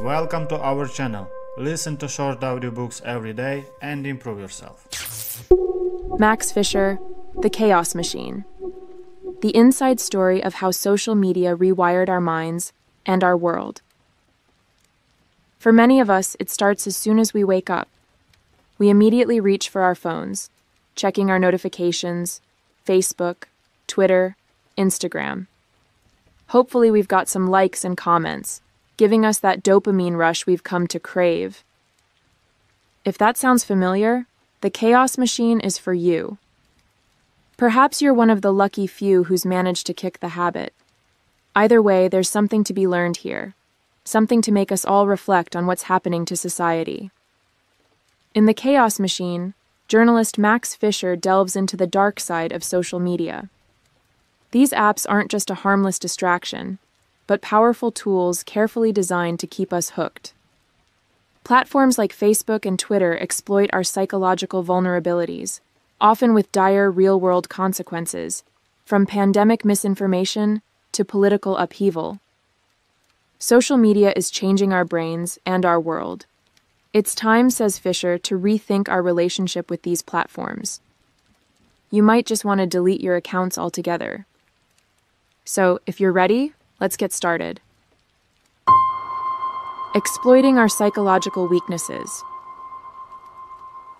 Welcome to our channel. Listen to short audiobooks every day and improve yourself. Max Fisher, The Chaos Machine. The inside story of how social media rewired our minds and our world. For many of us, it starts as soon as we wake up. We immediately reach for our phones, checking our notifications, Facebook, Twitter, Instagram. Hopefully we've got some likes and comments, giving us that dopamine rush we've come to crave. If that sounds familiar, the chaos machine is for you. Perhaps you're one of the lucky few who's managed to kick the habit. Either way, there's something to be learned here, something to make us all reflect on what's happening to society. In The Chaos Machine, journalist Max Fisher delves into the dark side of social media. These apps aren't just a harmless distraction, but powerful tools carefully designed to keep us hooked. Platforms like Facebook and Twitter exploit our psychological vulnerabilities, often with dire real-world consequences, from pandemic misinformation to political upheaval. Social media is changing our brains and our world. It's time, says Fisher, to rethink our relationship with these platforms. You might just want to delete your accounts altogether. So, if you're ready, let's get started. Exploiting our psychological weaknesses.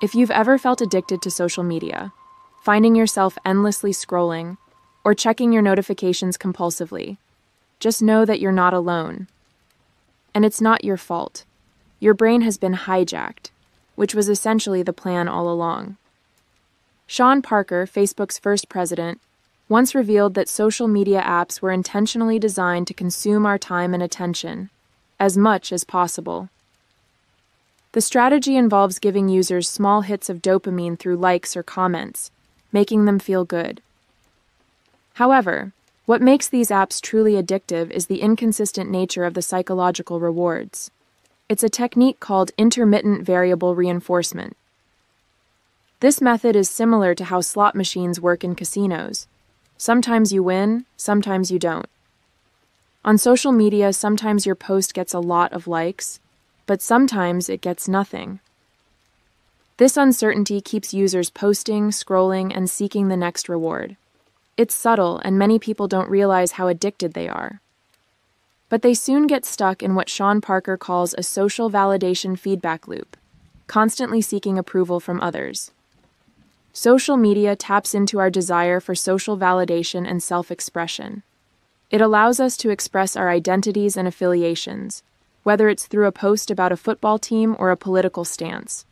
If you've ever felt addicted to social media, finding yourself endlessly scrolling, or checking your notifications compulsively, just know that you're not alone. And it's not your fault. Your brain has been hijacked, which was essentially the plan all along. Sean Parker, Facebook's first president, once revealed that social media apps were intentionally designed to consume our time and attention, as much as possible. The strategy involves giving users small hits of dopamine through likes or comments, making them feel good. However, what makes these apps truly addictive is the inconsistent nature of the psychological rewards. It's a technique called intermittent variable reinforcement. This method is similar to how slot machines work in casinos. Sometimes you win, sometimes you don't. On social media, sometimes your post gets a lot of likes, but sometimes it gets nothing. This uncertainty keeps users posting, scrolling, and seeking the next reward. It's subtle, and many people don't realize how addicted they are. But they soon get stuck in what Sean Parker calls a social validation feedback loop, constantly seeking approval from others. Social media taps into our desire for social validation and self-expression. It allows us to express our identities and affiliations, whether it's through a post about a football team or a political stance.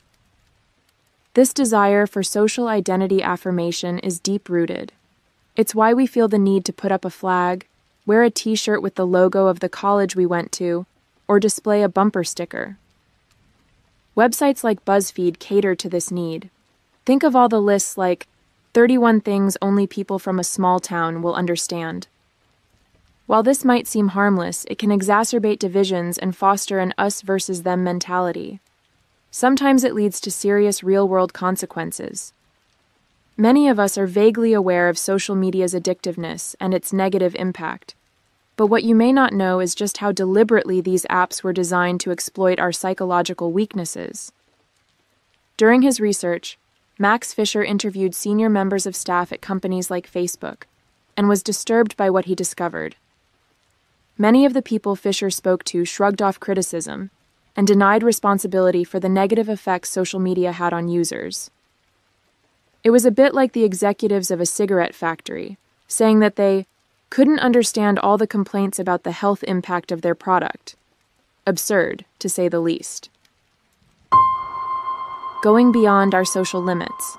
This desire for social identity affirmation is deep-rooted. It's why we feel the need to put up a flag, wear a t-shirt with the logo of the college we went to, or display a bumper sticker. Websites like BuzzFeed cater to this need. Think of all the lists like 31 things only people from a small town will understand. While this might seem harmless, it can exacerbate divisions and foster an us versus them mentality. Sometimes it leads to serious real-world consequences. Many of us are vaguely aware of social media's addictiveness and its negative impact. But what you may not know is just how deliberately these apps were designed to exploit our psychological weaknesses. During his research, Max Fisher interviewed senior members of staff at companies like Facebook and was disturbed by what he discovered. Many of the people Fisher spoke to shrugged off criticism and denied responsibility for the negative effects social media had on users. It was a bit like the executives of a cigarette factory, saying that they couldn't understand all the complaints about the health impact of their product. Absurd, to say the least. Going beyond our social limits.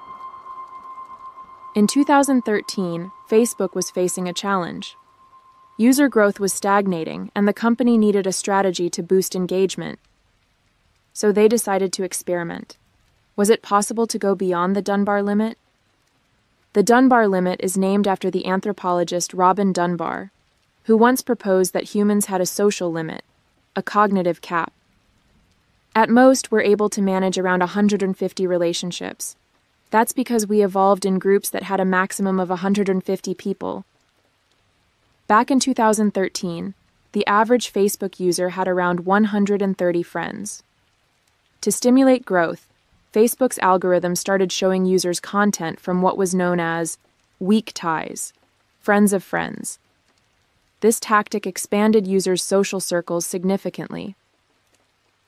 In 2013, Facebook was facing a challenge. User growth was stagnating, and the company needed a strategy to boost engagement. So they decided to experiment. Was it possible to go beyond the Dunbar limit? The Dunbar limit is named after the anthropologist Robin Dunbar, who once proposed that humans had a social limit, a cognitive cap. At most, we're able to manage around 150 relationships. That's because we evolved in groups that had a maximum of 150 people. Back in 2013, the average Facebook user had around 130 friends. To stimulate growth, Facebook's algorithm started showing users content from what was known as weak ties, friends of friends. This tactic expanded users' social circles significantly.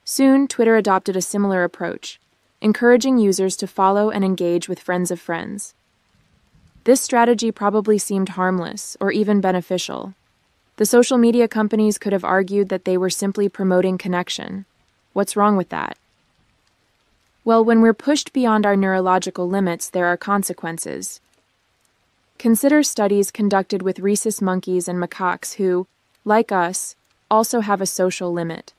Soon, Twitter adopted a similar approach, encouraging users to follow and engage with friends of friends. This strategy probably seemed harmless or even beneficial. The social media companies could have argued that they were simply promoting connection. What's wrong with that? Well, when we're pushed beyond our neurological limits, there are consequences. Consider studies conducted with rhesus monkeys and macaques who, like us, also have a social limit.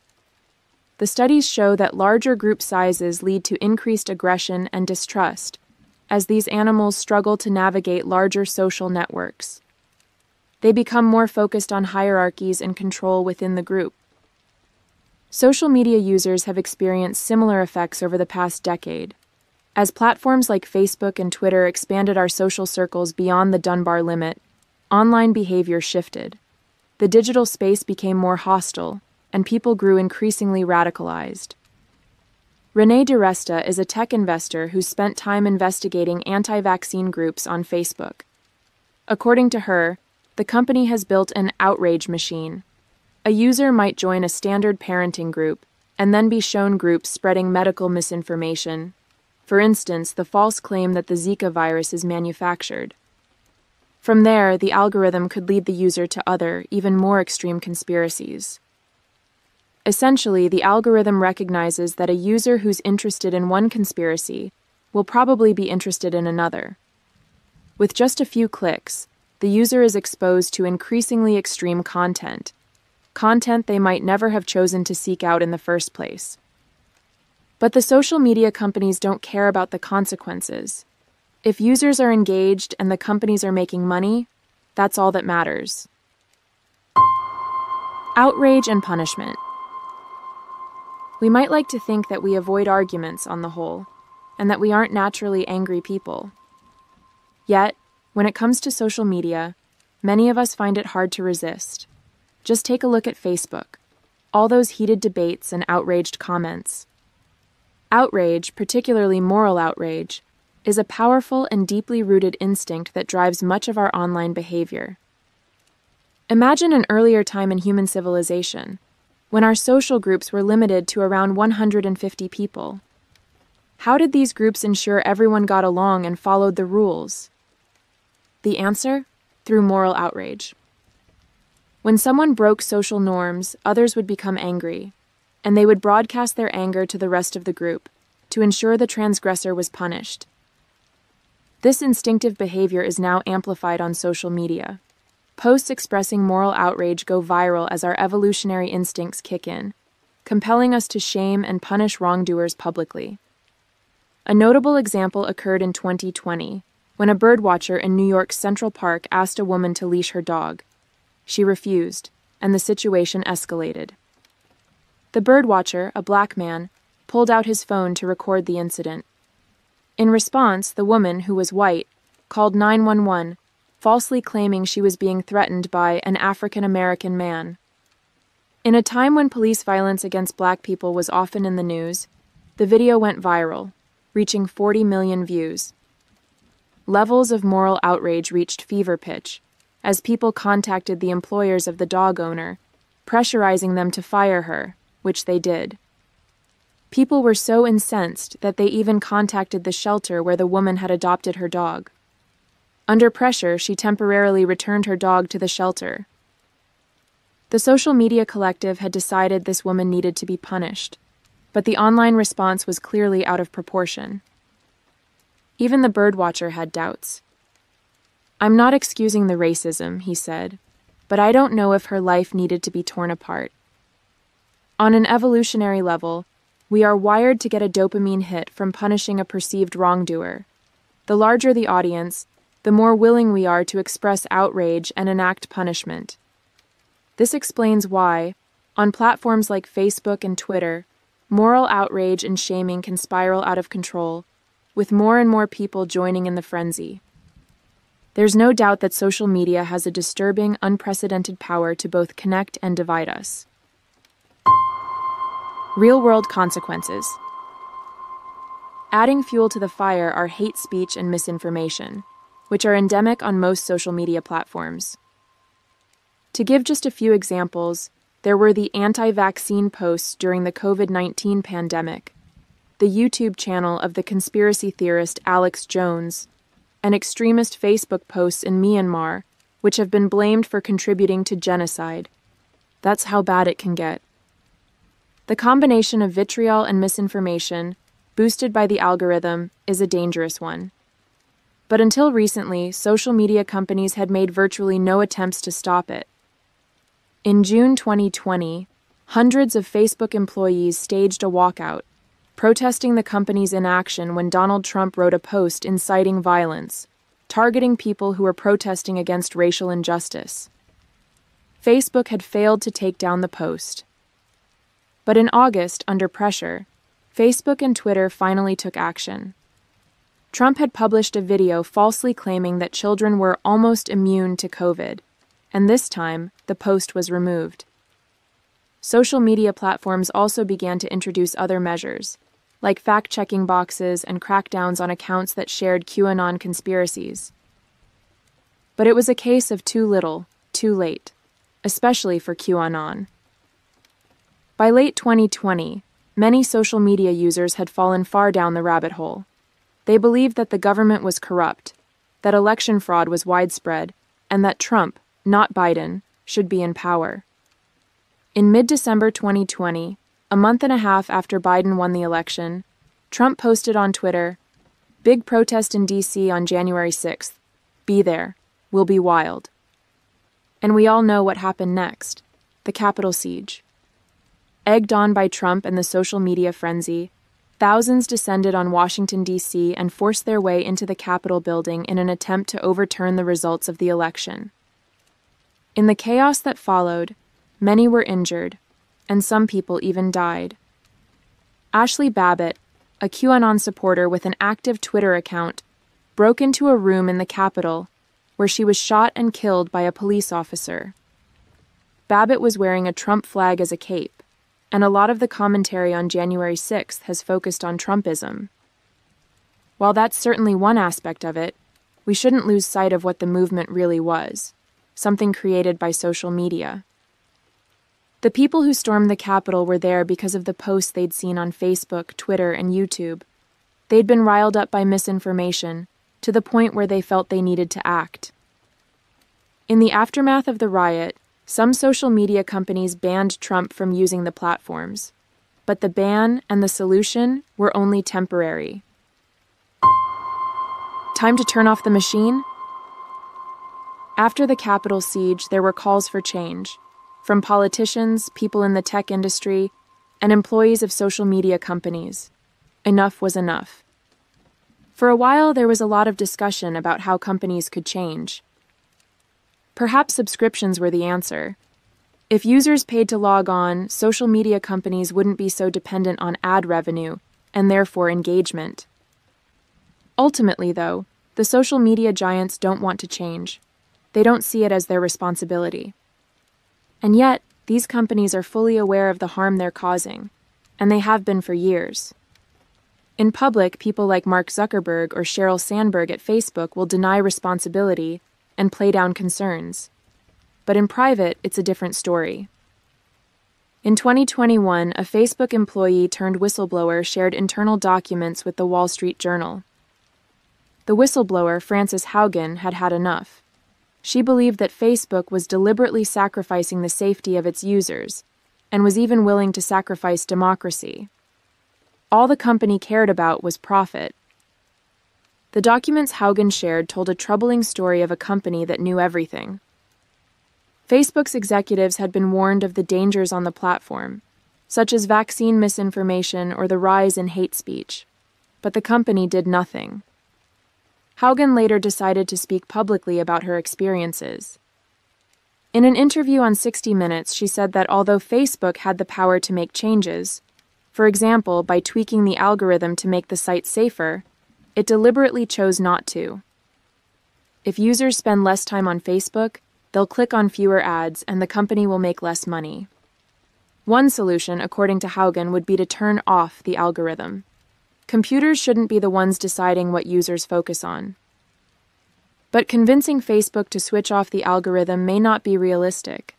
The studies show that larger group sizes lead to increased aggression and distrust, as these animals struggle to navigate larger social networks. They become more focused on hierarchies and control within the group. Social media users have experienced similar effects over the past decade. As platforms like Facebook and Twitter expanded our social circles beyond the Dunbar limit, online behavior shifted. The digital space became more hostile, and people grew increasingly radicalized. Renee DiResta is a tech investor who spent time investigating anti-vaccine groups on Facebook. According to her, the company has built an outrage machine. A user might join a standard parenting group and then be shown groups spreading medical misinformation. For instance, the false claim that the Zika virus is manufactured. From there, the algorithm could lead the user to other, even more extreme conspiracies. Essentially, the algorithm recognizes that a user who's interested in one conspiracy will probably be interested in another. With just a few clicks, the user is exposed to increasingly extreme content they might never have chosen to seek out in the first place. But the social media companies don't care about the consequences. If users are engaged and the companies are making money, that's all that matters. Outrage and punishment. We might like to think that we avoid arguments on the whole, and that we aren't naturally angry people. Yet, when it comes to social media, many of us find it hard to resist. Just take a look at Facebook. All those heated debates and outraged comments. Outrage, particularly moral outrage, is a powerful and deeply rooted instinct that drives much of our online behavior. Imagine an earlier time in human civilization, when our social groups were limited to around 150 people. How did these groups ensure everyone got along and followed the rules? The answer? Through moral outrage. When someone broke social norms, others would become angry, and they would broadcast their anger to the rest of the group to ensure the transgressor was punished. This instinctive behavior is now amplified on social media. Posts expressing moral outrage go viral as our evolutionary instincts kick in, compelling us to shame and punish wrongdoers publicly. A notable example occurred in 2020, when a birdwatcher in New York's Central Park asked a woman to leash her dog. She refused, and the situation escalated. The birdwatcher, a black man, pulled out his phone to record the incident. In response, the woman, who was white, called 911, falsely claiming she was being threatened by an African American man. In a time when police violence against black people was often in the news, the video went viral, reaching 40 million views. Levels of moral outrage reached fever pitch, as people contacted the employers of the dog owner, pressurizing them to fire her, which they did. People were so incensed that they even contacted the shelter where the woman had adopted her dog. Under pressure, she temporarily returned her dog to the shelter. The social media collective had decided this woman needed to be punished, but the online response was clearly out of proportion. Even the birdwatcher had doubts. "I'm not excusing the racism," he said, "but I don't know if her life needed to be torn apart." On an evolutionary level, we are wired to get a dopamine hit from punishing a perceived wrongdoer. The larger the audience, the more willing we are to express outrage and enact punishment. This explains why, on platforms like Facebook and Twitter, moral outrage and shaming can spiral out of control, with more and more people joining in the frenzy. There's no doubt that social media has a disturbing, unprecedented power to both connect and divide us. Real-world consequences. Adding fuel to the fire are hate speech and misinformation, which are endemic on most social media platforms. To give just a few examples, there were the anti-vaccine posts during the COVID-19 pandemic, the YouTube channel of the conspiracy theorist Alex Jones, and extremist Facebook posts in Myanmar, which have been blamed for contributing to genocide. That's how bad it can get. The combination of vitriol and misinformation, boosted by the algorithm, is a dangerous one. But until recently, social media companies had made virtually no attempts to stop it. In June 2020, hundreds of Facebook employees staged a walkout, protesting the company's inaction when Donald Trump wrote a post inciting violence, targeting people who were protesting against racial injustice. Facebook had failed to take down the post. But in August, under pressure, Facebook and Twitter finally took action. Trump had published a video falsely claiming that children were almost immune to COVID, and this time, the post was removed. Social media platforms also began to introduce other measures, like fact-checking boxes and crackdowns on accounts that shared QAnon conspiracies. But it was a case of too little, too late, especially for QAnon. By late 2020, many social media users had fallen far down the rabbit hole. They believed that the government was corrupt, that election fraud was widespread, and that Trump, not Biden, should be in power. In mid-December 2020, a month and a half after Biden won the election, Trump posted on Twitter, "Big protest in D.C. on January 6th. Be there. Will be wild." And we all know what happened next, the Capitol siege. Egged on by Trump and the social media frenzy, thousands descended on Washington, D.C. and forced their way into the Capitol building in an attempt to overturn the results of the election. In the chaos that followed, many were injured, and some people even died. Ashley Babbitt, a QAnon supporter with an active Twitter account, broke into a room in the Capitol where she was shot and killed by a police officer. Babbitt was wearing a Trump flag as a cape, and a lot of the commentary on January 6th has focused on Trumpism. While that's certainly one aspect of it, we shouldn't lose sight of what the movement really was, something created by social media. The people who stormed the Capitol were there because of the posts they'd seen on Facebook, Twitter, and YouTube. They'd been riled up by misinformation, to the point where they felt they needed to act. In the aftermath of the riot, some social media companies banned Trump from using the platforms, but the ban and the solution were only temporary. Time to turn off the machine? After the Capitol siege, there were calls for change, from politicians, people in the tech industry, and employees of social media companies. Enough was enough. For a while, there was a lot of discussion about how companies could change. Perhaps subscriptions were the answer. If users paid to log on, social media companies wouldn't be so dependent on ad revenue, and therefore engagement. Ultimately, though, the social media giants don't want to change. They don't see it as their responsibility. And yet, these companies are fully aware of the harm they're causing, and they have been for years. In public, people like Mark Zuckerberg or Sheryl Sandberg at Facebook will deny responsibility and play down concerns. But in private, it's a different story. In 2021, a Facebook employee turned whistleblower shared internal documents with the Wall Street Journal. The whistleblower, Frances Haugen, had had enough. She believed that Facebook was deliberately sacrificing the safety of its users, and was even willing to sacrifice democracy. All the company cared about was profit. The documents Haugen shared told a troubling story of a company that knew everything. Facebook's executives had been warned of the dangers on the platform, such as vaccine misinformation or the rise in hate speech, but the company did nothing. Haugen later decided to speak publicly about her experiences. In an interview on 60 Minutes, she said that although Facebook had the power to make changes, for example, by tweaking the algorithm to make the site safer, it deliberately chose not to. If users spend less time on Facebook, they'll click on fewer ads and the company will make less money. One solution, according to Haugen, would be to turn off the algorithm. Computers shouldn't be the ones deciding what users focus on. But convincing Facebook to switch off the algorithm may not be realistic.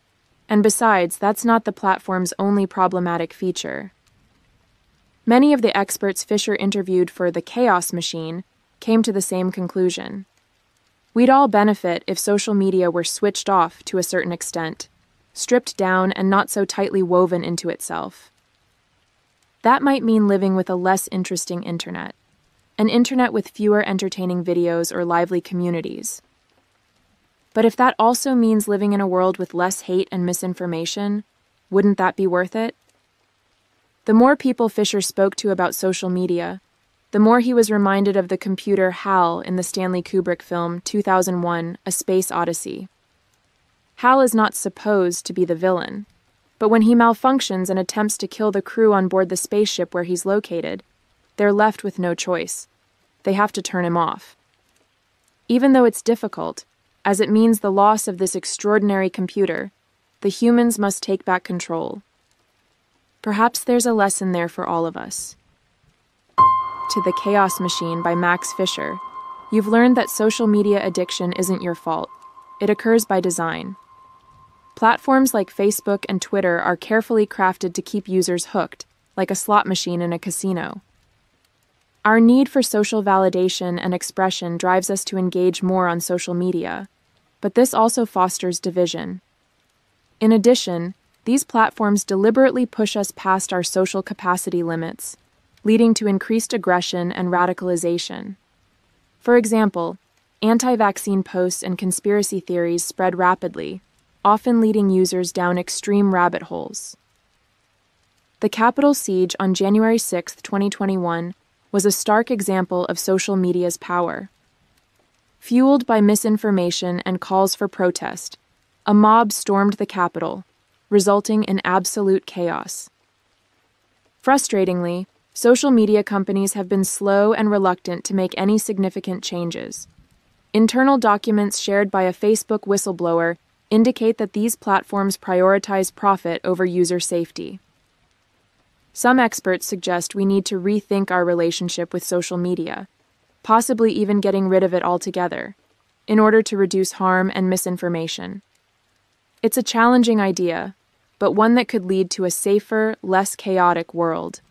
And besides, that's not the platform's only problematic feature. Many of the experts Fisher interviewed for The Chaos Machine came to the same conclusion. We'd all benefit if social media were switched off to a certain extent, stripped down and not so tightly woven into itself. That might mean living with a less interesting internet, an internet with fewer entertaining videos or lively communities. But if that also means living in a world with less hate and misinformation, wouldn't that be worth it? The more people Fisher spoke to about social media, the more he was reminded of the computer HAL in the Stanley Kubrick film 2001: A Space Odyssey. HAL is not supposed to be the villain, but when he malfunctions and attempts to kill the crew on board the spaceship where he's located, they're left with no choice. They have to turn him off. Even though it's difficult, as it means the loss of this extraordinary computer, the humans must take back control. Perhaps there's a lesson there for all of us. To The Chaos Machine by Max Fisher, you've learned that social media addiction isn't your fault. It occurs by design. Platforms like Facebook and Twitter are carefully crafted to keep users hooked, like a slot machine in a casino. Our need for social validation and expression drives us to engage more on social media, but this also fosters division. In addition, these platforms deliberately push us past our social capacity limits, leading to increased aggression and radicalization. For example, anti-vaccine posts and conspiracy theories spread rapidly, often leading users down extreme rabbit holes. The Capitol siege on January 6, 2021, was a stark example of social media's power. Fueled by misinformation and calls for protest, a mob stormed the Capitol, resulting in absolute chaos. Frustratingly, social media companies have been slow and reluctant to make any significant changes. Internal documents shared by a Facebook whistleblower indicate that these platforms prioritize profit over user safety. Some experts suggest we need to rethink our relationship with social media, possibly even getting rid of it altogether, in order to reduce harm and misinformation. It's a challenging idea, but one that could lead to a safer, less chaotic world.